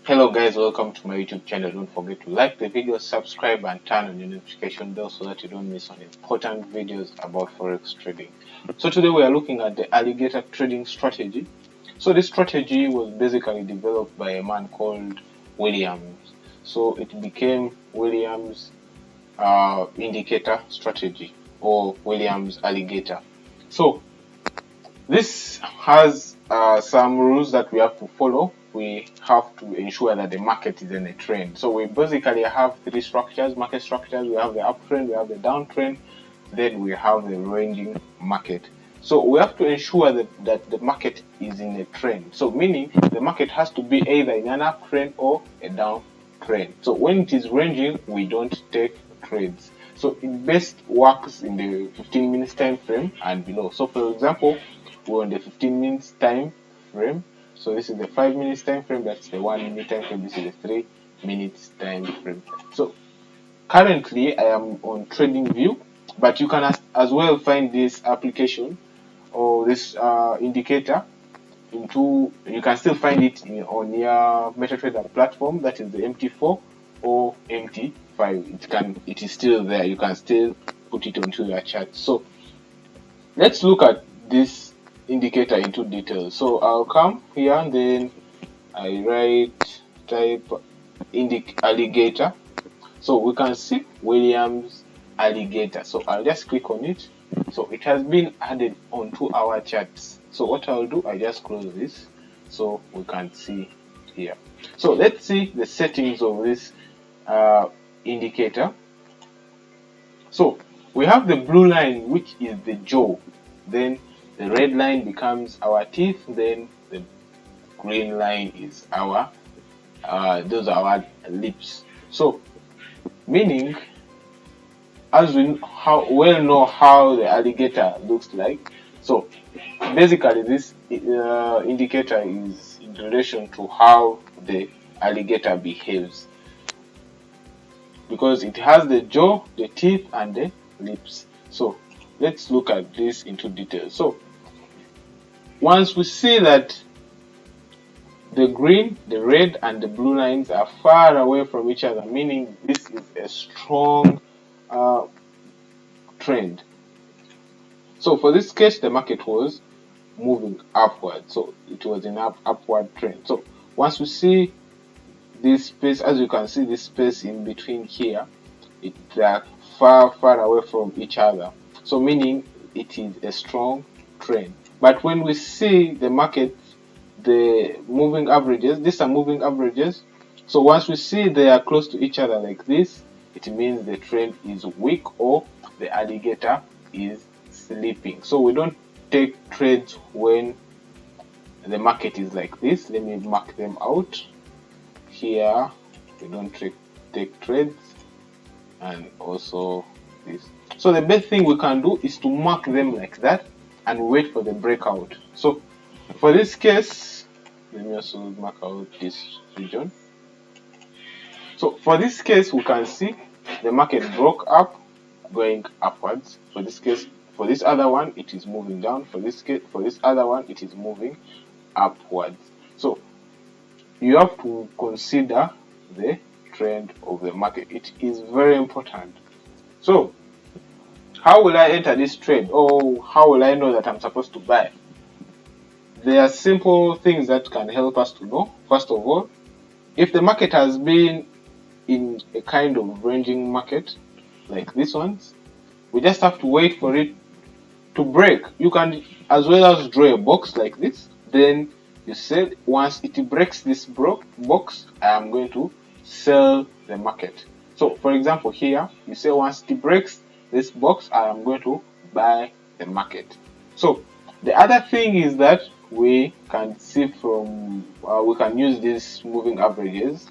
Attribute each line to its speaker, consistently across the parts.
Speaker 1: Hello guys, welcome to my YouTube channel. Don't forget to like the video, subscribe and turn on the notification bell so that you don't miss on important videos about forex trading. So today we are looking at the alligator trading strategy. So this strategy was basically developed by a man called Williams. So it became Williams indicator strategy or Williams alligator. So this has some rules that we have to follow. We have to ensure that the market is in a trend. So we basically have three structures, market structures. We have the uptrend, we have the downtrend, then we have the ranging market. So we have to ensure that the market is in a trend. So meaning the market has to be either in an uptrend or a downtrend. So when it is ranging, we don't take trades. So it best works in the 15 minutes time frame and below. So for example, we're on the 15 minutes time frame. So this is the 5 minutes time frame, that's the 1 minute time frame, this is the 3 minutes time frame. So currently I am on trading view, but you can as well find this application or this indicator you can still find it on your MetaTrader platform, that is the MT4 or MT5. It is still there, you can still put it onto your chart. So let's look at this indicator into detail. So I'll come here and then I type alligator. So we can see Williams alligator. So I'll just click on it. So it has been added onto our charts. So what I'll do, I just close this so we can see here. So let's see the settings of this indicator. So we have the blue line, which is the jaw. Then the red line becomes our teeth. Then the green line is our those are our lips. So meaning, as we know how the alligator looks like. So basically this indicator is in relation to how the alligator behaves, because it has the jaw, the teeth and the lips. So let's look at this into detail. So once we see that the green, the red and the blue lines are far away from each other, meaning this is a strong trend. So for this case, the market was moving upward, so it was an upward trend. So once we see this space, as you can see, this space in between here, they are far away from each other, so meaning it is a strong trend. But when we see the market, the moving averages, these are moving averages. So once we see they are close to each other like this, it means the trend is weak or the alligator is sleeping. So we don't take trades when the market is like this. Let me mark them out here. We don't take trades, and also this. So the best thing we can do is to mark them like that and wait for the breakout. So for this case, let me also mark out this region. So for this case, we can see the market broke up going upwards. For this case, for this other one, it is moving down. For this case, for this other one, it is moving upwards. So you have to consider the trend of the market. It is very important. So how will I enter this trade, or how will I know that I'm supposed to buy? There are simple things that can help us to know. First of all, if the market has been in a kind of ranging market like this ones, we just have to wait for it to break. You can as well as draw a box like this, then you say once it breaks this box, I am going to sell the market. So for example, here you say once it breaks this box, I am going to buy the market. So the other thing is that we can see from we can use these moving averages.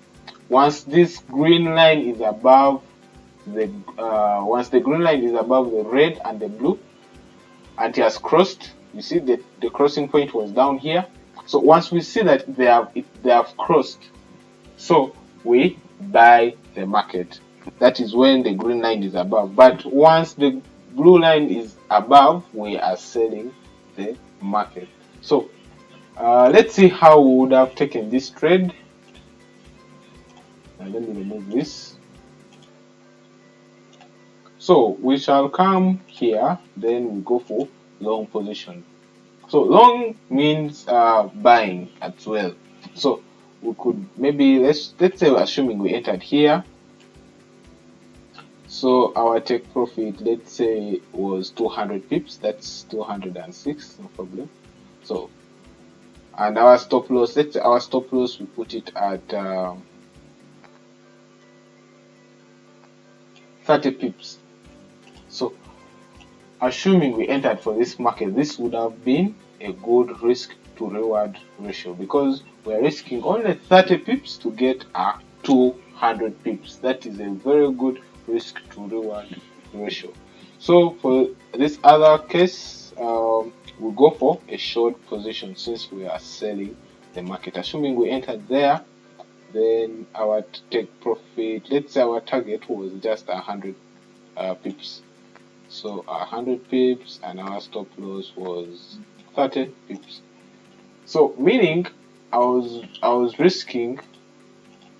Speaker 1: Once this green line is above the green line is above the red and the blue, and it has crossed, you see that the crossing point was down here. So once we see that they have crossed, so we buy the market. That is when the green line is above. But once the blue line is above, we are selling the market. So let's see how we would have taken this trade. And let me remove this. So we shall come here, then we go for long position. So long means buying as well. So we could maybe let's say assuming we entered here. So our take profit, let's say, was 200 pips. That's 206, no problem. So, and our stop loss, let's say our stop loss, we put it at 30 pips. So, assuming we entered for this market, this would have been a good risk to reward ratio because we're risking only 30 pips to get a 200 pips. That is a very good risk to reward ratio. So for this other case, we'll go for a short position since we are selling the market. Assuming we entered there, then our take profit, let's say our target was just 100 pips. So 100 pips and our stop loss was 30 pips. So meaning I was risking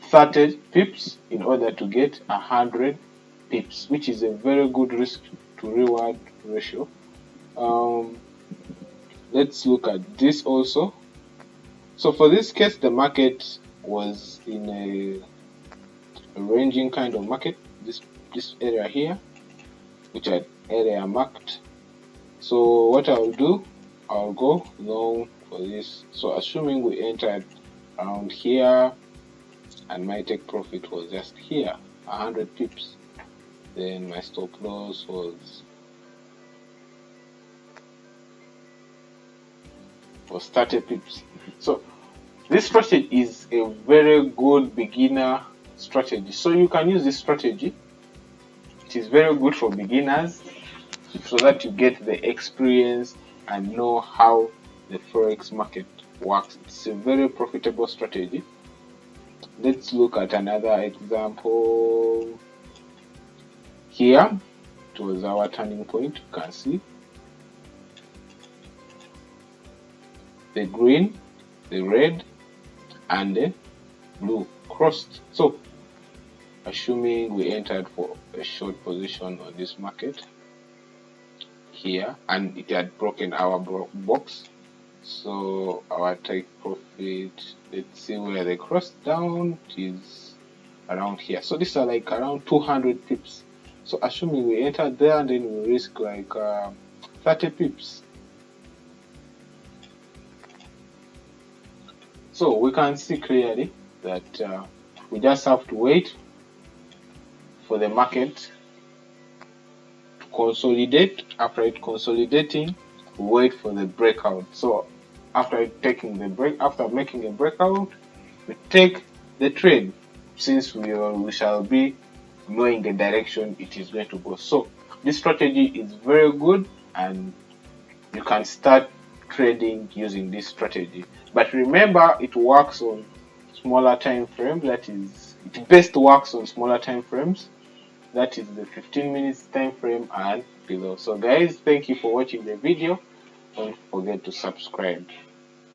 Speaker 1: 30 pips in order to get 100 pips, which is a very good risk to reward ratio. Let's look at this also. So for this case, the market was in a ranging kind of market. This area here, which are area marked. So what I'll do, I'll go long for this. So assuming we entered around here and my take profit was just here, 100 pips, then my stop loss was 30 pips. So this strategy is a very good beginner strategy. So you can use this strategy. It is very good for beginners so that you get the experience and know how the forex market works. It's a very profitable strategy. Let's look at another example. Here, it was our turning point. You can see the green, the red, and the blue crossed. So, assuming we entered for a short position on this market here, and it had broken our box. So our take profit, let's see where they crossed down, it is around here. So these are like around 200 pips. So assuming we entered there, then we risk like 30 pips. So we can see clearly that we just have to wait for the market to consolidate. After it consolidating, we wait for the breakout. So after making a breakout, we take the trade since we shall be knowing the direction it is going to go. So this strategy is very good and you can start trading using this strategy. But remember, it works on smaller time frames. That is, it best works on smaller time frames. That is the 15 minutes time frame and below. So guys, thank you for watching the video. Don't forget to subscribe.